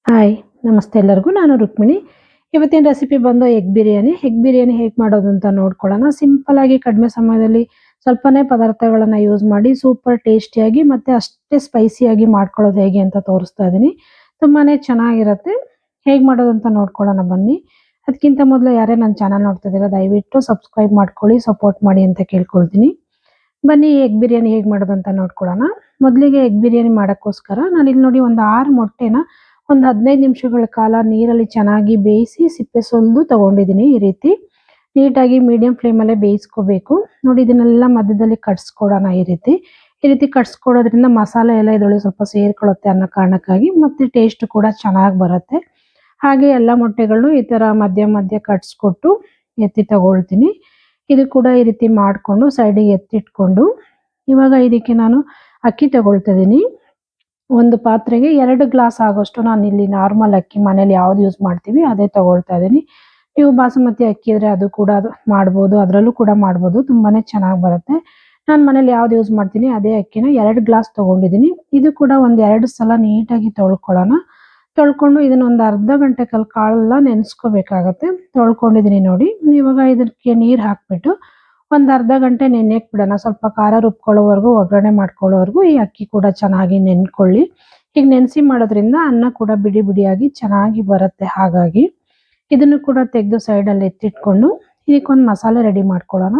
Hi ನಮಸ್ತೆ ಎಲ್ಲರಿಗೂ. ನಾನು ರುಕ್ಮಿಣಿ. ಇವತ್ತಿನ ರೆಸಿಪಿ ಬಂದು ಎಗ್ ಬಿರಿಯಾನಿ. ಎಗ್ ಬಿರಿಯಾನಿ ಹೇಗೆ ಮಾಡೋದು ಅಂತ ನೋಡ್ಕೊಳ್ಳೋಣ. ಸಿಂಪಲ್ ಆಗಿ ಕಡಿಮೆ ಸಮಯದಲ್ಲಿ ಸ್ವಲ್ಪನೇ ಪದಾರ್ಥಗಳನ್ನು ಯೂಸ್ ಮಾಡಿ ಸೂಪರ್ ಟೇಸ್ಟಿಯಾಗಿ ಮತ್ತೆ ಅಷ್ಟೇ ಸ್ಪೈಸಿಯಾಗಿ ಮಾಡ್ಕೊಳ್ಳೋದು ಹೇಗೆ ಅಂತ ತೋರಿಸ್ತಾ ಇದ್ದೀನಿ. ತುಂಬಾನೇ ಚೆನ್ನಾಗಿರುತ್ತೆ. ಹೇಗೆ ಮಾಡೋದು ಅಂತ ನೋಡ್ಕೊಳ್ಳೋಣ ಬನ್ನಿ. ಅದಕ್ಕಿಂತ ಮೊದಲು ಯಾರೇ ನನ್ನ ಚಾನಲ್ ನೋಡ್ತಾ ಇದ್ದೀರಾ ದಯವಿಟ್ಟು ಸಬ್ಸ್ಕ್ರೈಬ್ ಮಾಡ್ಕೊಳ್ಳಿ, ಸಪೋರ್ಟ್ ಮಾಡಿ ಅಂತ ಕೇಳ್ಕೊಳ್ತೀನಿ. ಬನ್ನಿ ಎಗ್ ಬಿರಿಯಾನಿ ಹೇಗೆ ಮಾಡೋದು ಅಂತ ನೋಡ್ಕೊಳ್ಳೋಣ. ಮೊದಲಿಗೆ ಎಗ್ ಬಿರಿಯಾನಿ ಮಾಡೋಕ್ಕೋಸ್ಕರ ನಾನಿಲ್ಲಿ ನೋಡಿ ಒಂದು 6 ಮೊಟ್ಟೆನ ಒಂದು 15 ನಿಮಿಷಗಳ ಕಾಲ ನೀರಲ್ಲಿ ಚೆನ್ನಾಗಿ ಬೇಯಿಸಿ ಸಿಪ್ಪೆ ಸುಲಿದು ತಗೊಂಡಿದ್ದೀನಿ. ಈ ರೀತಿ ನೀಟಾಗಿ ಮೀಡಿಯಂ ಫ್ಲೇಮಲ್ಲೇ ಬೇಯಿಸ್ಕೋಬೇಕು. ನೋಡಿ ಇದನ್ನೆಲ್ಲ ಮಧ್ಯದಲ್ಲಿ ಕಟ್ಸ್ಕೊಡೋಣ. ಈ ರೀತಿ ಕಟ್ಸ್ಕೊಡೋದ್ರಿಂದ ಮಸಾಲೆ ಎಲ್ಲ ಇದರೊಳಗೆ ಸ್ವಲ್ಪ ಸೇರ್ಕೊಳ್ಳುತ್ತೆ ಅನ್ನೋ ಕಾರಣಕ್ಕಾಗಿ, ಮತ್ತೆ ಟೇಸ್ಟ್ ಕೂಡ ಚೆನ್ನಾಗಿ ಬರುತ್ತೆ. ಹಾಗೆ ಎಲ್ಲ ಮೊಟ್ಟೆಗಳನ್ನು ಈ ಥರ ಮಧ್ಯ ಮಧ್ಯ ಕಟ್ಸ್ಕೊಟ್ಟು ಎತ್ತಿ ತಗೊಳ್ತೀನಿ. ಇದು ಕೂಡ ಈ ರೀತಿ ಮಾಡಿಕೊಂಡು ಸೈಡಿಗೆ ಎತ್ತಿಟ್ಕೊಂಡು ಇವಾಗ ಇದಕ್ಕೆ ನಾನು ಅಕ್ಕಿ ತಗೊಳ್ತಾ ಇದ್ದೀನಿ. ಒಂದು ಪಾತ್ರೆಗೆ 2 ಗ್ಲಾಸ್ ಆಗೋಷ್ಟು ನಾನಿಲ್ಲಿ ನಾರ್ಮಲ್ ಅಕ್ಕಿ ಮನೇಲಿ ಯಾವ್ದು ಯೂಸ್ ಮಾಡ್ತೀವಿ ಅದೇ ತಗೊಳ್ತಾ ಇದ್ದೀನಿ. ನೀವು ಬಾಸುಮತಿ ಅಕ್ಕಿ ಇದ್ರೆ ಅದು ಕೂಡ ಮಾಡ್ಬೋದು, ಅದರಲ್ಲೂ ಕೂಡ ಮಾಡ್ಬೋದು, ತುಂಬಾನೇ ಚೆನ್ನಾಗಿ ಬರುತ್ತೆ. ನಾನು ಮನೇಲಿ ಯಾವ್ದು ಯೂಸ್ ಮಾಡ್ತೀನಿ ಅದೇ ಅಕ್ಕಿನ 2 ಗ್ಲಾಸ್ ತಗೊಂಡಿದ್ದೀನಿ. ಇದು ಕೂಡ ಒಂದು 2 ಸಲ ನೀಟಾಗಿ ತೊಳ್ಕೊಳ್ಳೋಣ. ತೊಳ್ಕೊಂಡು ಇದನ್ನ ಒಂದು ಅರ್ಧ ಗಂಟೆ ಕಾಲ ನೆನೆಸ್ಕೋಬೇಕಾಗತ್ತೆ. ತೊಳ್ಕೊಂಡಿದ್ದೀನಿ ನೋಡಿ. ಇವಾಗ ಇದಕ್ಕೆ ನೀರು ಹಾಕ್ಬಿಟ್ಟು ಒಂದು ಅರ್ಧ ಗಂಟೆ ನೆನೆಯಕ್ಕೆ ಬಿಡೋಣ. ಸ್ವಲ್ಪ ಖಾರ ರುಬ್ಕೊಳ್ಳೋವರೆಗೂ, ಒಗ್ಗರಣೆ ಮಾಡ್ಕೊಳ್ಳೋವರೆಗೂ ಈ ಅಕ್ಕಿ ಕೂಡ ಚೆನ್ನಾಗಿ ನೆನ್ಕೊಳ್ಳಿ. ಈಗ ನೆನೆಸಿ ಮಾಡೋದ್ರಿಂದ ಅನ್ನ ಕೂಡ ಬಿಡಿ ಬಿಡಿಯಾಗಿ ಚೆನ್ನಾಗಿ ಬರುತ್ತೆ. ಹಾಗಾಗಿ ಇದನ್ನು ಕೂಡ ತೆಗೆದು ಸೈಡಲ್ಲಿ ಎತ್ತಿಟ್ಕೊಂಡು ಇದಕ್ಕೊಂದು ಮಸಾಲೆ ರೆಡಿ ಮಾಡ್ಕೊಳ್ಳೋಣ.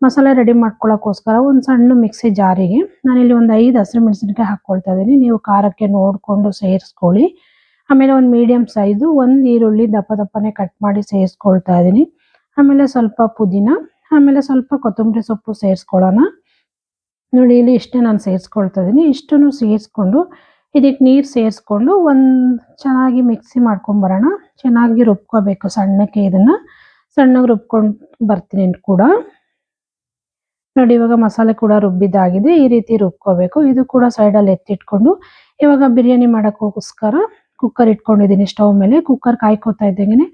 ಮಸಾಲೆ ರೆಡಿ ಮಾಡ್ಕೊಳ್ಳೋಕ್ಕೋಸ್ಕರ ಒಂದು ಸಣ್ಣ ಮಿಕ್ಸಿ ಜಾರಿಗೆ ನಾನಿಲ್ಲಿ ಒಂದು 5 ಹಸಿರುಮೆಣಸಿನಕಾಯಿ ಹಾಕ್ಕೊಳ್ತಾ ಇದ್ದೀನಿ. ನೀವು ಖಾರಕ್ಕೆ ನೋಡಿಕೊಂಡು ಸೇರಿಸ್ಕೊಳ್ಳಿ. ಆಮೇಲೆ ಒಂದು ಮೀಡಿಯಂ ಸೈಜು ಒಂದು ಈರುಳ್ಳಿ ದಪ್ಪ ದಪ್ಪನೇ ಕಟ್ ಮಾಡಿ ಸೇರಿಸ್ಕೊಳ್ತಾ ಇದ್ದೀನಿ. ಆಮೇಲೆ ಸ್ವಲ್ಪ ಪುದೀನ, ಆಮೇಲೆ ಸ್ವಲ್ಪ ಕೊತ್ತಂಬರಿ ಸೊಪ್ಪು ಸೇರಿಸ್ಕೊಳ್ಳೋಣ. ನೋಡಿ ಇಲ್ಲಿ ಇಷ್ಟೇ ನಾನು ಸೇರಿಸ್ಕೊಳ್ತಾ ಇದ್ದೀನಿ. ಇಷ್ಟನ್ನು ಸೇರಿಸ್ಕೊಂಡು ಇದಕ್ಕೆ ನೀರು ಸೇರಿಸ್ಕೊಂಡು ಚೆನ್ನಾಗಿ ಮಿಕ್ಸಿ ಮಾಡ್ಕೊಂಬರೋಣ. ಚೆನ್ನಾಗಿ ರುಬ್ಕೋಬೇಕು ಸಣ್ಣಕ್ಕೆ. ಇದನ್ನು ಸಣ್ಣಗೆ ರುಬ್ಕೊಂಡು ಬರ್ತೀನಿ ಕೂಡ. ನೋಡಿ ಇವಾಗ ಮಸಾಲೆ ಕೂಡ ರುಬ್ಬಿದ್ದಾಗಿದೆ. ಈ ರೀತಿ ರುಬ್ಕೋಬೇಕು. ಇದು ಕೂಡ ಸೈಡಲ್ಲಿ ಎತ್ತಿಟ್ಕೊಂಡು ಇವಾಗ ಬಿರಿಯಾನಿ ಮಾಡೋಕ್ಕೋಸ್ಕರ ಕುಕ್ಕರ್ ಇಟ್ಕೊಂಡಿದ್ದೀನಿ ಸ್ಟವ್ ಮೇಲೆ. ಕುಕ್ಕರ್ ಕಾಯ್ಕೋತಾ ಇದ್ದಂಗೆ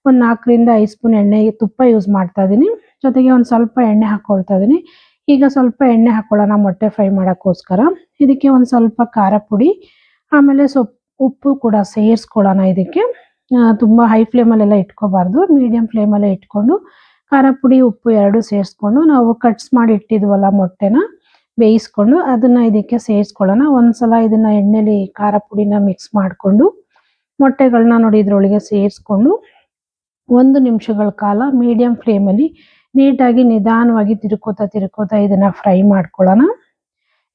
ಒಂದು 4ರಿಂದ 5 ಸ್ಪೂನ್ ತುಪ್ಪ ಯೂಸ್ ಮಾಡ್ತಾ ಇದ್ದೀನಿ. ಜೊತೆಗೆ ಒಂದು ಸ್ವಲ್ಪ ಎಣ್ಣೆ ಹಾಕ್ಕೊಳ್ತಾ ಇದ್ದೀನಿ. ಈಗ ಸ್ವಲ್ಪ ಎಣ್ಣೆ ಹಾಕ್ಕೊಳ್ಳೋಣ ಮೊಟ್ಟೆ ಫ್ರೈ ಮಾಡೋಕ್ಕೋಸ್ಕರ. ಇದಕ್ಕೆ ಒಂದು ಸ್ವಲ್ಪ ಖಾರ ಪುಡಿ, ಆಮೇಲೆ ಉಪ್ಪು ಕೂಡ ಸೇರಿಸ್ಕೊಳ್ಳೋಣ. ಇದಕ್ಕೆ ತುಂಬ ಹೈ ಫ್ಲೇಮಲ್ಲೆಲ್ಲ ಇಟ್ಕೋಬಾರ್ದು, ಮೀಡಿಯಂ ಫ್ಲೇಮಲ್ಲೇ ಇಟ್ಕೊಂಡು ಖಾರ ಪುಡಿ ಉಪ್ಪು 2 ಸೇರಿಸ್ಕೊಂಡು ನಾವು ಕಟ್ಸ್ ಮಾಡಿ ಇಟ್ಟಿದ್ವಲ್ಲ ಮೊಟ್ಟೆನ ಬೇಯಿಸ್ಕೊಂಡು ಅದನ್ನು ಇದಕ್ಕೆ ಸೇರಿಸ್ಕೊಳ್ಳೋಣ. ಒಂದ್ಸಲ ಇದನ್ನು ಎಣ್ಣೆಲಿ ಖಾರ ಪುಡಿನ ಮಿಕ್ಸ್ ಮಾಡಿಕೊಂಡು ಮೊಟ್ಟೆಗಳನ್ನ ನೋಡಿ ಇದ್ರೊಳಗೆ ಸೇರಿಸ್ಕೊಂಡು 1 ನಿಮಿಷಗಳ ಕಾಲ ಮೀಡಿಯಂ ಫ್ಲೇಮಲ್ಲಿ ನೀಟಾಗಿ ನಿಧಾನವಾಗಿ ತಿರ್ಕೋತಾ ಇದನ್ನು ಫ್ರೈ ಮಾಡ್ಕೊಳ್ಳೋಣ.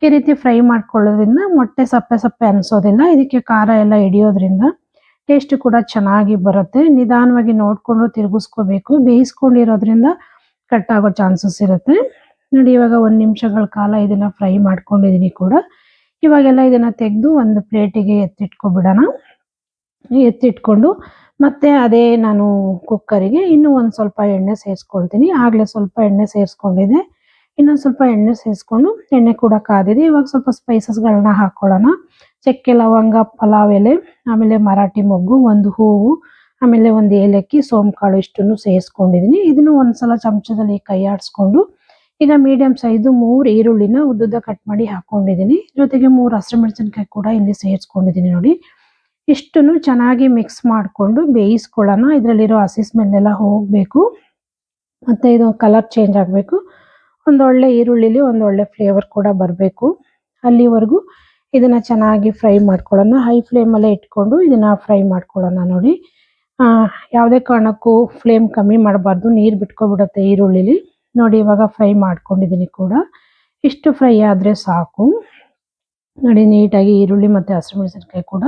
ಈ ರೀತಿ ಫ್ರೈ ಮಾಡ್ಕೊಳ್ಳೋದ್ರಿಂದ ಮೊಟ್ಟೆ ಸಪ್ಪೆ ಸಪ್ಪೆ ಅನಿಸೋದಿಲ್ಲ. ಇದಕ್ಕೆ ಖಾರ ಎಲ್ಲ ಹಿಡಿಯೋದ್ರಿಂದ ಟೇಸ್ಟ್ ಕೂಡ ಚೆನ್ನಾಗಿ ಬರುತ್ತೆ. ನಿಧಾನವಾಗಿ ನೋಡಿಕೊಂಡು ತಿರುಗಿಸ್ಕೋಬೇಕು. ಬೇಯಿಸ್ಕೊಂಡಿರೋದ್ರಿಂದ ಕಟ್ ಆಗೋ ಚಾನ್ಸಸ್ ಇರುತ್ತೆ. ನೋಡಿ ಇವಾಗ 1 ನಿಮಿಷಗಳ ಕಾಲ ಇದನ್ನು ಫ್ರೈ ಮಾಡ್ಕೊಂಡಿದ್ದೀನಿ ಕೂಡ. ಇವಾಗೆಲ್ಲ ಇದನ್ನು ತೆಗೆದು ಒಂದು ಪ್ಲೇಟಿಗೆ ಎತ್ತಿಟ್ಕೊಬಿಡೋಣ. ಎತ್ತಿಟ್ಕೊಂಡು ಮತ್ತೆ ಅದೇ ನಾನು ಕುಕ್ಕರಿಗೆ ಇನ್ನೂ ಒಂದು ಸ್ವಲ್ಪ ಎಣ್ಣೆ ಸೇರಿಸ್ಕೊಳ್ತೀನಿ. ಆಗಲೇ ಸ್ವಲ್ಪ ಎಣ್ಣೆ ಸೇರಿಸ್ಕೊಂಡಿದ್ದೆ. ಇನ್ನೊಂದು ಸ್ವಲ್ಪ ಎಣ್ಣೆ ಸೇರಿಸ್ಕೊಂಡು ಎಣ್ಣೆ ಕೂಡ ಕಾದಿದೆ. ಇವಾಗ ಸ್ವಲ್ಪ ಸ್ಪೈಸಸ್ಗಳನ್ನ ಹಾಕ್ಕೊಳ್ಳೋಣ. ಚಕ್ಕೆ, ಲವಂಗ, ಪಲಾವ್ ಎಲೆ, ಆಮೇಲೆ ಮರಾಠಿ ಮೊಗ್ಗು, ಒಂದು ಹೂವು, ಆಮೇಲೆ ಒಂದು ಏಲಕ್ಕಿ, ಸೋಂಕಾಳು ಇಷ್ಟನ್ನು ಸೇರಿಸ್ಕೊಂಡಿದ್ದೀನಿ. ಇದನ್ನು ಒಂದ್ಸಲ ಚಮಚದಲ್ಲಿ ಕೈ ಆಡಿಸ್ಕೊಂಡು ಈಗ ಮೀಡಿಯಂ ಸೈಜು 3 ಈರುಳ್ಳಿನ ಉದ್ದುದ್ದ ಕಟ್ ಮಾಡಿ ಹಾಕ್ಕೊಂಡಿದ್ದೀನಿ. ಜೊತೆಗೆ 3 ಹಸಿರುಮೆಣಸಿನಕಾಯಿ ಕೂಡ ಇಲ್ಲಿ ಸೇರಿಸ್ಕೊಂಡಿದ್ದೀನಿ. ನೋಡಿ ಇಷ್ಟನ್ನು ಚೆನ್ನಾಗಿ ಮಿಕ್ಸ್ ಮಾಡಿಕೊಂಡು ಬೇಯಿಸ್ಕೊಳ್ಳೋಣ. ಇದರಲ್ಲಿರೋ ಹಸಿ ಸ್ಮೆಲ್ ಎಲ್ಲ ಹೋಗಬೇಕು, ಮತ್ತು ಇದು ಕಲರ್ ಚೇಂಜ್ ಆಗಬೇಕು. ಒಂದೊಳ್ಳೆ ಈರುಳ್ಳಿಲಿ ಒಂದೊಳ್ಳೆ ಫ್ಲೇವರ್ ಕೂಡ ಬರಬೇಕು. ಅಲ್ಲಿವರೆಗೂ ಇದನ್ನು ಚೆನ್ನಾಗಿ ಫ್ರೈ ಮಾಡ್ಕೊಳ್ಳೋಣ. ಹೈ ಫ್ಲೇಮಲ್ಲೇ ಇಟ್ಕೊಂಡು ಇದನ್ನು ಫ್ರೈ ಮಾಡ್ಕೊಳ್ಳೋಣ. ನೋಡಿ ಯಾವುದೇ ಕಾರಣಕ್ಕೂ ಫ್ಲೇಮ್ ಕಮ್ಮಿ ಮಾಡಬಾರ್ದು, ನೀರು ಬಿಟ್ಕೊಬಿಡುತ್ತೆ ಈರುಳ್ಳಿಲಿ. ನೋಡಿ ಇವಾಗ ಫ್ರೈ ಮಾಡ್ಕೊಂಡಿದ್ದೀನಿ ಕೂಡ. ಇಷ್ಟು ಫ್ರೈ ಆದರೆ ಸಾಕು. ನೋಡಿ ನೀಟಾಗಿ ಈರುಳ್ಳಿ ಮತ್ತು ಹಸಿರುಮೆಣಸಿನಕಾಯಿ ಕೂಡ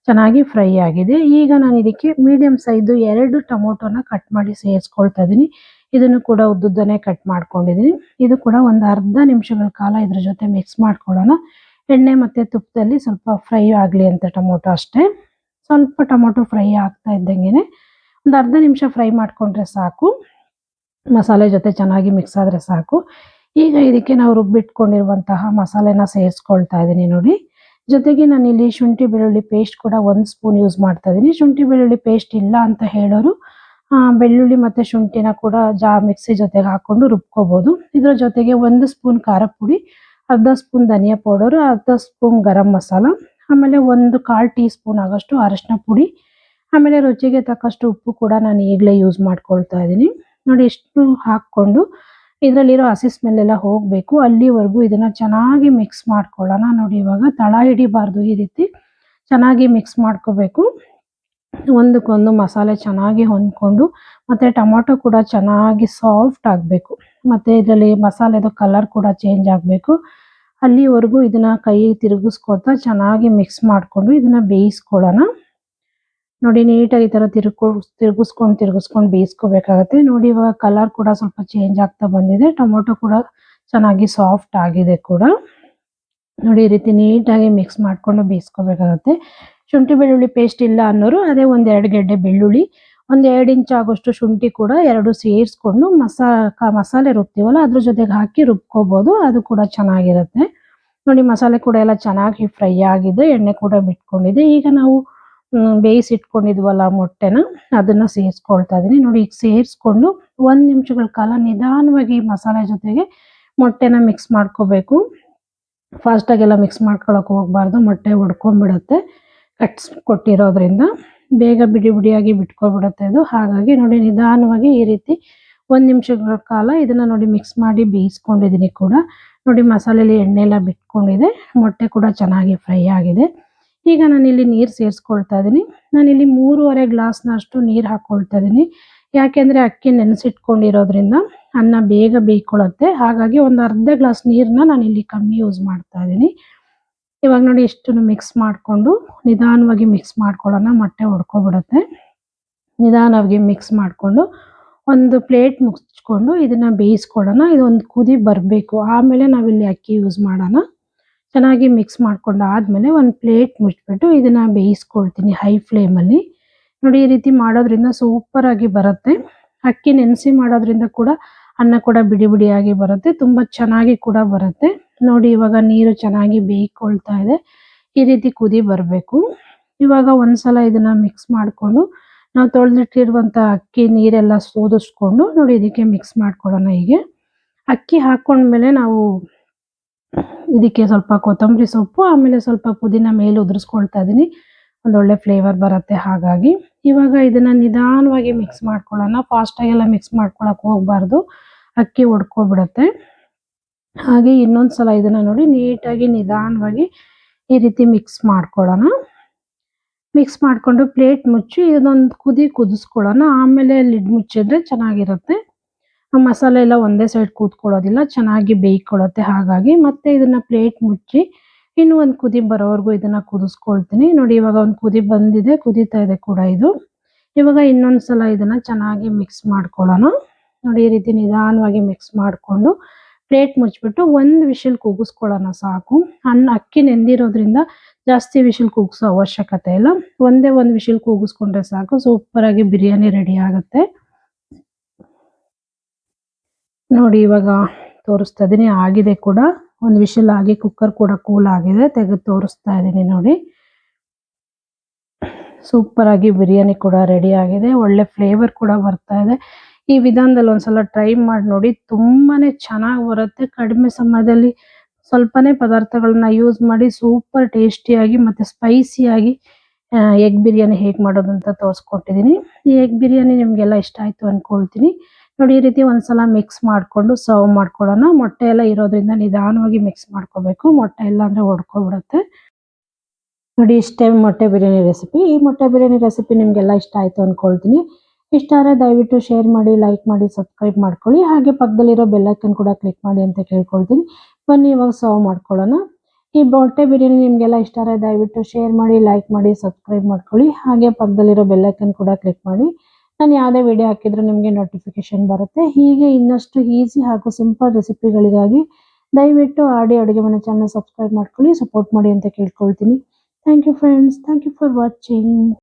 ಚೆನ್ನಾಗಿ ಫ್ರೈ ಆಗಿದೆ. ಈಗ ನಾನು ಇದಕ್ಕೆ ಮೀಡಿಯಂ ಸೈಜು 2 ಟೊಮೊಟೊನ ಕಟ್ ಮಾಡಿ ಸೇರಿಸ್ಕೊಳ್ತಾ ಇದ್ದೀನಿ. ಇದನ್ನು ಕೂಡ ಉದ್ದುದ್ದನೇ ಕಟ್ ಮಾಡ್ಕೊಂಡಿದ್ದೀನಿ. ಇದು ಕೂಡ ಒಂದು ಅರ್ಧ ನಿಮಿಷಗಳ ಕಾಲ ಇದ್ರ ಜೊತೆ ಮಿಕ್ಸ್ ಮಾಡ್ಕೊಳ್ಳೋಣ. ಎಣ್ಣೆ ಮತ್ತು ತುಪ್ಪದಲ್ಲಿ ಸ್ವಲ್ಪ ಫ್ರೈ ಆಗಲಿ ಅಂತ ಟೊಮೊಟೊ ಅಷ್ಟೇ. ಸ್ವಲ್ಪ ಟೊಮೊಟೊ ಫ್ರೈ ಆಗ್ತಾ ಇದ್ದಂಗೆ ಒಂದು ಅರ್ಧ ನಿಮಿಷ ಫ್ರೈ ಮಾಡಿಕೊಂಡ್ರೆ ಸಾಕು. ಮಸಾಲೆ ಜೊತೆ ಚೆನ್ನಾಗಿ ಮಿಕ್ಸ್ ಆದರೆ ಸಾಕು. ಈಗ ಇದಕ್ಕೆ ನಾವು ರುಬ್ಬಿಟ್ಕೊಂಡಿರುವಂತಹ ಮಸಾಲೆನ ಸೇರಿಸ್ಕೊಳ್ತಾ ಇದ್ದೀನಿ ನೋಡಿ. ಜೊತೆಗೆ ನಾನಿಲ್ಲಿ ಶುಂಠಿ ಬೆಳ್ಳುಳ್ಳಿ ಪೇಸ್ಟ್ ಕೂಡ 1 ಸ್ಪೂನ್ ಯೂಸ್ ಮಾಡ್ತಾ ಇದ್ದೀನಿ. ಶುಂಠಿ ಬೆಳ್ಳುಳ್ಳಿ ಪೇಸ್ಟ್ ಇಲ್ಲ ಅಂತ ಹೇಳೋರು ಬೆಳ್ಳುಳ್ಳಿ ಮತ್ತು ಶುಂಠಿನ ಕೂಡ ಮಿಕ್ಸಿ ಜೊತೆಗೆ ಹಾಕ್ಕೊಂಡು ರುಬ್ಕೋಬೋದು. ಇದರ ಜೊತೆಗೆ 1 ಸ್ಪೂನ್ ಖಾರ ಪುಡಿ, ಅರ್ಧ ಸ್ಪೂನ್ ಧನಿಯಾ ಪೌಡರು, ಅರ್ಧ ಸ್ಪೂನ್ ಗರಂ ಮಸಾಲ, ಆಮೇಲೆ 1/4 ಟೀ ಸ್ಪೂನ್ ಆಗೋಷ್ಟು ಅರಿಶಿನ ಪುಡಿ, ಆಮೇಲೆ ರುಚಿಗೆ ತಕ್ಕಷ್ಟು ಉಪ್ಪು ಕೂಡ ನಾನು ಈಗಲೇ ಯೂಸ್ ಮಾಡ್ಕೊಳ್ತಾ ಇದ್ದೀನಿ. ನೋಡಿ ಇಷ್ಟು ಹಾಕ್ಕೊಂಡು ಇದರಲ್ಲಿರೋ ಹಸಿ ಸ್ಮೆಲ್ ಎಲ್ಲ ಹೋಗಬೇಕು ಅಲ್ಲಿವರೆಗೂ ಇದನ್ನ ಚೆನ್ನಾಗಿ ಮಿಕ್ಸ್ ಮಾಡ್ಕೊಳ್ಳೋಣ. ನೋಡಿ ಇವಾಗ ತಳ ಹಿಡಿಬಾರ್ದು, ಈ ರೀತಿ ಚೆನ್ನಾಗಿ ಮಿಕ್ಸ್ ಮಾಡ್ಕೋಬೇಕು. ಒಂದಕ್ಕೊಂದು ಮಸಾಲೆ ಚೆನ್ನಾಗಿ ಹೊಂದ್ಕೊಂಡು ಮತ್ತೆ ಟೊಮೊಟೊ ಕೂಡ ಚೆನ್ನಾಗಿ ಸಾಫ್ಟ್ ಆಗಬೇಕು. ಮತ್ತೆ ಇದರಲ್ಲಿ ಮಸಾಲೆದು ಕಲರ್ ಕೂಡ ಚೇಂಜ್ ಆಗಬೇಕು. ಅಲ್ಲಿವರೆಗೂ ಇದನ್ನ ಕೈ ತಿರುಗಿಸ್ಕೊತಾ ಚೆನ್ನಾಗಿ ಮಿಕ್ಸ್ ಮಾಡಿಕೊಂಡು ಇದನ್ನ ಬೇಯಿಸ್ಕೊಳ್ಳೋಣ. ನೋಡಿ ನೀಟಾಗಿ ಈ ಥರ ತಿರುಗಿಸ್ಕೊಂಡು ಬೇಯಿಸ್ಕೋಬೇಕಾಗತ್ತೆ. ನೋಡಿ ಇವಾಗ ಕಲರ್ ಕೂಡ ಸ್ವಲ್ಪ ಚೇಂಜ್ ಆಗ್ತಾ ಬಂದಿದೆ. ಟೊಮೊಟೊ ಕೂಡ ಚೆನ್ನಾಗಿ ಸಾಫ್ಟ್ ಆಗಿದೆ ಕೂಡ. ನೋಡಿ ಈ ರೀತಿ ನೀಟಾಗಿ ಮಿಕ್ಸ್ ಮಾಡ್ಕೊಂಡು ಬೇಯಿಸ್ಕೋಬೇಕಾಗತ್ತೆ. ಶುಂಠಿ ಬೆಳ್ಳುಳ್ಳಿ ಪೇಸ್ಟ್ ಇಲ್ಲ ಅನ್ನೋರು ಅದೇ 1-2 ಗೆಡ್ಡೆ ಬೆಳ್ಳುಳ್ಳಿ, 1-2 ಇಂಚ್ ಆಗೋಷ್ಟು ಶುಂಠಿ ಕೂಡ 2 ಸೇರಿಸ್ಕೊಂಡು ಮಸಾಲೆ ರುಬ್ತೀವಲ್ಲ ಅದ್ರ ಜೊತೆಗೆ ಹಾಕಿ ರುಬ್ಕೋಬಹುದು, ಅದು ಕೂಡ ಚೆನ್ನಾಗಿರುತ್ತೆ. ನೋಡಿ ಮಸಾಲೆ ಕೂಡ ಎಲ್ಲ ಚೆನ್ನಾಗಿ ಫ್ರೈ ಆಗಿದೆ, ಎಣ್ಣೆ ಕೂಡ ಬಿಟ್ಕೊಂಡಿದೆ. ಈಗ ನಾವು ಬೇಯಿಸಿಟ್ಕೊಂಡಿದ್ವಲ್ಲ ಮೊಟ್ಟೆನ ಅದನ್ನ ಸೇರಿಸ್ಕೊಳ್ತಾ ಇದೀನಿ. ನೋಡಿ ಈಗ ಸೇರಿಸ್ಕೊಂಡು 1 ನಿಮಿಷಗಳ ಕಾಲ ನಿಧಾನವಾಗಿ ಮಸಾಲೆ ಜೊತೆಗೆ ಮೊಟ್ಟೆನ ಮಿಕ್ಸ್ ಮಾಡ್ಕೋಬೇಕು. ಫಾಸ್ಟಾಗೆಲ್ಲ ಮಿಕ್ಸ್ ಮಾಡ್ಕೊಳಕ್ಕೆ ಹೋಗ್ಬಾರ್ದು, ಮೊಟ್ಟೆ ಒಡ್ಕೊಂಡ್ಬಿಡುತ್ತೆ ಕೊಟ್ಟಿರೋದ್ರಿಂದ. ಬೇಗ ಬಿಡಿ ಬಿಡಿಯಾಗಿ ಬಿಟ್ಕೊಬಿಡುತ್ತೆ ಇದು. ಹಾಗಾಗಿ ನೋಡಿ ನಿಧಾನವಾಗಿ ಈ ರೀತಿ 1 ನಿಮಿಷಗಳ ಕಾಲ ಇದನ್ನ ನೋಡಿ ಮಿಕ್ಸ್ ಮಾಡಿ ಬೇಯಿಸ್ಕೊಂಡಿದ್ದೀನಿ ಕೂಡ. ನೋಡಿ ಮಸಾಲೆಯಲ್ಲಿ ಎಣ್ಣೆ ಎಲ್ಲ ಬಿಟ್ಕೊಂಡಿದೆ, ಮೊಟ್ಟೆ ಕೂಡ ಚೆನ್ನಾಗಿ ಫ್ರೈ ಆಗಿದೆ. ಈಗ ನಾನಿಲ್ಲಿ ನೀರು ಸೇರಿಸ್ಕೊಳ್ತಾ ಇದ್ದೀನಿ. ನಾನಿಲ್ಲಿ 3.5 ಗ್ಲಾಸ್ನಷ್ಟು ನೀರು ಹಾಕ್ಕೊಳ್ತಾ ಇದ್ದೀನಿ. ಯಾಕೆಂದರೆ ಅಕ್ಕಿ ನೆನೆಸಿಟ್ಕೊಂಡಿರೋದ್ರಿಂದ ಅನ್ನ ಬೇಗ ಬೇಯ್ಕೊಳ್ಳುತ್ತೆ. ಹಾಗಾಗಿ ಒಂದು ಅರ್ಧ ಗ್ಲಾಸ್ ನೀರನ್ನ ನಾನಿಲ್ಲಿ ಕಮ್ಮಿ ಯೂಸ್ ಮಾಡ್ತಾ ಇದ್ದೀನಿ. ಇವಾಗ ನೋಡಿ ಇಷ್ಟನ್ನು ಮಿಕ್ಸ್ ಮಾಡಿಕೊಂಡು ನಿಧಾನವಾಗಿ ಮಿಕ್ಸ್ ಮಾಡ್ಕೊಳ್ಳೋಣ, ಮೊಟ್ಟೆ ಒಡ್ಕೊಬಿಡುತ್ತೆ. ನಿಧಾನವಾಗಿ ಮಿಕ್ಸ್ ಮಾಡಿಕೊಂಡು ಒಂದು ಪ್ಲೇಟ್ ಮುಚ್ಕೊಂಡು ಇದನ್ನ ಬೇಯಿಸ್ಕೊಳ್ಳೋಣ. ಇದೊಂದು ಕುದಿ ಬರಬೇಕು, ಆಮೇಲೆ ನಾವಿಲ್ಲಿ ಅಕ್ಕಿ ಯೂಸ್ ಮಾಡೋಣ. ಚೆನ್ನಾಗಿ ಮಿಕ್ಸ್ ಮಾಡ್ಕೊಂಡಾದ್ಮೇಲೆ ಒಂದು ಪ್ಲೇಟ್ ಮುಚ್ಚಿಬಿಟ್ಟು ಇದನ್ನ ಬೇಯಿಸ್ಕೊಳ್ತೀನಿ ಹೈ ಫ್ಲೇಮಲ್ಲಿ. ನೋಡಿ ಈ ರೀತಿ ಮಾಡೋದ್ರಿಂದ ಸೂಪರ್ ಆಗಿ ಬರುತ್ತೆ. ಅಕ್ಕಿ ನೆನೆಸಿ ಮಾಡೋದ್ರಿಂದ ಕೂಡ ಅನ್ನ ಕೂಡ ಬಿಡಿ ಬಿಡಿಯಾಗಿ ಬರುತ್ತೆ, ತುಂಬ ಚೆನ್ನಾಗಿ ಕೂಡ ಬರುತ್ತೆ. ನೋಡಿ ಇವಾಗ ನೀರು ಚೆನ್ನಾಗಿ ಬೇಯ್ಕೊಳ್ತಾ ಇದೆ, ಈ ರೀತಿ ಕುದಿ ಬರಬೇಕು. ಇವಾಗ ಒಂದ್ಸಲ ಇದನ್ನ ಮಿಕ್ಸ್ ಮಾಡಿಕೊಂಡು ನಾವು ತೊಳೆದಿಟ್ಟಿರುವಂಥ ಅಕ್ಕಿ ನೀರೆಲ್ಲ ಸೋದಿಸ್ಕೊಂಡು ನೋಡಿ ಇದಕ್ಕೆ ಮಿಕ್ಸ್ ಮಾಡ್ಕೊಳ್ಳೋಣ. ಹೀಗೆ ಅಕ್ಕಿ ಹಾಕ್ಕೊಂಡ್ಮೇಲೆ ನಾವು ಇದಕ್ಕೆ ಸ್ವಲ್ಪ ಕೊತ್ತಂಬರಿ ಸೊಪ್ಪು ಆಮೇಲೆ ಸ್ವಲ್ಪ ಪುದೀನ ಮೇಲೆ ಉದುರಿಸ್ಕೊಳ್ತಾ ಇದ್ದೀನಿ, ಒಂದೊಳ್ಳೆ ಫ್ಲೇವರ್ ಬರುತ್ತೆ. ಹಾಗಾಗಿ ಇವಾಗ ಇದನ್ನ ನಿಧಾನವಾಗಿ ಮಿಕ್ಸ್ ಮಾಡ್ಕೊಳ್ಳೋಣ. ಫಾಸ್ಟಾಗೆಲ್ಲ ಮಿಕ್ಸ್ ಮಾಡ್ಕೊಳಕ್ಕೆ ಹೋಗ್ಬಾರ್ದು, ಅಕ್ಕಿ ಒಡ್ಕೊಬಿಡುತ್ತೆ. ಹಾಗೆ ಇನ್ನೊಂದ್ಸಲ ಇದನ್ನ ನೋಡಿ ನೀಟಾಗಿ ನಿಧಾನವಾಗಿ ಈ ರೀತಿ ಮಿಕ್ಸ್ ಮಾಡ್ಕೊಳ್ಳೋಣ. ಮಿಕ್ಸ್ ಮಾಡಿಕೊಂಡು ಪ್ಲೇಟ್ ಮುಚ್ಚಿ ಇದೊಂದು ಕುದಿಸ್ಕೊಳ್ಳೋಣ. ಆಮೇಲೆ ಲಿಡ್ ಮುಚ್ಚಿದ್ರೆ ಚೆನ್ನಾಗಿರುತ್ತೆ. ಮಸಾಲೆ ಎಲ್ಲ ಒಂದೇ ಸೈಡ್ ಕೂತ್ಕೊಳ್ಳೋದಿಲ್ಲ, ಚೆನ್ನಾಗಿ ಬೇಯ್ಕೊಳ್ಳುತ್ತೆ. ಹಾಗಾಗಿ ಮತ್ತೆ ಇದನ್ನ ಪ್ಲೇಟ್ ಮುಚ್ಚಿ ಇನ್ನೂ ಒಂದು ಕುದಿ ಬರೋವರೆಗೂ ಇದನ್ನ ಕುದಿಸ್ಕೊಳ್ತೀನಿ. ನೋಡಿ ಇವಾಗ ಒಂದು ಕುದಿ ಬಂದಿದೆ, ಕುದೀತಾ ಇದೆ ಕೂಡ ಇದು. ಇವಾಗ ಇನ್ನೊಂದ್ಸಲ ಇದನ್ನ ಚೆನ್ನಾಗಿ ಮಿಕ್ಸ್ ಮಾಡ್ಕೊಳ್ಳೋಣ. ನೋಡಿ ಈ ರೀತಿ ನಿಧಾನವಾಗಿ ಮಿಕ್ಸ್ ಮಾಡಿಕೊಂಡು ಪ್ಲೇಟ್ ಮುಚ್ಚಿಬಿಟ್ಟು 1 ವಿಷಲ್ ಕೂಗಿಸ್ಕೊಳ್ಳೋಣ ಸಾಕು. ಅಕ್ಕಿ ನೆಂದಿರೋದ್ರಿಂದ ಜಾಸ್ತಿ ವಿಷಲ್ ಕೂಗಿಸೋ ಅವಶ್ಯಕತೆ ಇಲ್ಲ, ಒಂದೇ 1 ವಿಷಲ್ ಕೂಗಿಸ್ಕೊಂಡ್ರೆ ಸಾಕು, ಸೂಪರ್ ಆಗಿ ಬಿರಿಯಾನಿ ರೆಡಿ ಆಗುತ್ತೆ. ನೋಡಿ ಇವಾಗ ತೋರಿಸ್ತಾ ಇದ್ದೀನಿ, ಆಗಿದೆ ಕೂಡ. 1 ವಿಷಲ್ ಆಗಿ ಕುಕ್ಕರ್ ಕೂಡ ಕೂಲ್ ಆಗಿದೆ, ತೆಗೆದು ತೋರಿಸ್ತಾ ಇದ್ದೀನಿ. ನೋಡಿ ಸೂಪರ್ ಆಗಿ ಬಿರಿಯಾನಿ ಕೂಡ ರೆಡಿ ಆಗಿದೆ, ಒಳ್ಳೆ ಫ್ಲೇವರ್ ಕೂಡ ಬರ್ತಾ ಇದೆ. ಈ ವಿಧಾನದಲ್ಲಿ ಒಂದ್ಸಲ ಟ್ರೈ ಮಾಡಿ ನೋಡಿ, ತುಂಬಾನೇ ಚೆನ್ನಾಗಿ ಬರುತ್ತೆ. ಕಡಿಮೆ ಸಮಯದಲ್ಲಿ ಸ್ವಲ್ಪನೇ ಪದಾರ್ಥಗಳನ್ನ ಯೂಸ್ ಮಾಡಿ ಸೂಪರ್ ಟೇಸ್ಟಿಯಾಗಿ ಮತ್ತೆ ಸ್ಪೈಸಿಯಾಗಿ ಎಗ್ ಬಿರಿಯಾನಿ ಹೇಗೆ ಮಾಡೋದು ಅಂತ ತೋರಿಸ್ಕೊಟ್ಟಿದ್ದೀನಿ. ಈ ಎಗ್ ಬಿರಿಯಾನಿ ನಿಮಗೆಲ್ಲ ಇಷ್ಟ ಆಯಿತು ಅಂದ್ಕೊಳ್ತೀನಿ. ನೋಡಿ ಈ ರೀತಿ ಒಂದ್ಸಲ ಮಿಕ್ಸ್ ಮಾಡಿಕೊಂಡು ಸರ್ವ್ ಮಾಡ್ಕೊಳ್ಳೋಣ. ಮೊಟ್ಟೆ ಎಲ್ಲ ಇರೋದ್ರಿಂದ ನಿಧಾನವಾಗಿ ಮಿಕ್ಸ್ ಮಾಡ್ಕೋಬೇಕು, ಮೊಟ್ಟೆ ಇಲ್ಲ ಅಂದರೆ ಒಡ್ಕೊಬಿಡುತ್ತೆ. ನೋಡಿ ಇಷ್ಟೇ ಮೊಟ್ಟೆ ಬಿರಿಯಾನಿ ರೆಸಿಪಿ. ಈ ಮೊಟ್ಟೆ ಬಿರಿಯಾನಿ ರೆಸಿಪಿ ನಿಮಗೆಲ್ಲ ಇಷ್ಟ ಆಯಿತು ಅಂದ್ಕೊಳ್ತೀನಿ. ಇಷ್ಟ ಆದರೆ ದಯವಿಟ್ಟು ಶೇರ್ ಮಾಡಿ, ಲೈಕ್ ಮಾಡಿ, ಸಬ್ಸ್ಕ್ರೈಬ್ ಮಾಡ್ಕೊಳ್ಳಿ. ಹಾಗೆ ಪಕ್ಕದಲ್ಲಿರೋ ಬೆಲ್ಲೈಕನ್ ಕೂಡ ಕ್ಲಿಕ್ ಮಾಡಿ ಅಂತ ಕೇಳ್ಕೊಳ್ತೀನಿ. ಬನ್ನಿ ಇವಾಗ ಸರ್ವ್ ಮಾಡ್ಕೊಳ್ಳೋಣ. ಈ ಮೊಟ್ಟೆ ಬಿರಿಯಾನಿ ನಿಮಗೆಲ್ಲ ಇಷ್ಟ ಆದರೆ ದಯವಿಟ್ಟು ಶೇರ್ ಮಾಡಿ, ಲೈಕ್ ಮಾಡಿ, ಸಬ್ಸ್ಕ್ರೈಬ್ ಮಾಡ್ಕೊಳ್ಳಿ. ಹಾಗೆ ಪಕ್ಕದಲ್ಲಿರೋ ಬೆಲ್ಲೈಕನ್ ಕೂಡ ಕ್ಲಿಕ್ ಮಾಡಿ. ನಾನು ಯಾವುದೇ ವಿಡಿಯೋ ಹಾಕಿದರೂ ನಿಮಗೆ ನೋಟಿಫಿಕೇಶನ್ ಬರುತ್ತೆ. ಹೀಗೆ ಇನ್ನಷ್ಟು ಈಸಿ ಹಾಗೂ ಸಿಂಪಲ್ ರೆಸಿಪಿಗಳಿಗಾಗಿ ದಯವಿಟ್ಟು ಆಡಿ ಅಡುಗೆ ಮನೆ ಚಾನಲ್ ಸಬ್ಸ್ಕ್ರೈಬ್ ಮಾಡ್ಕೊಳ್ಳಿ, ಸಪೋರ್ಟ್ ಮಾಡಿ ಅಂತ ಕೇಳ್ಕೊಳ್ತೀನಿ. Thank you friends, thank you for watching.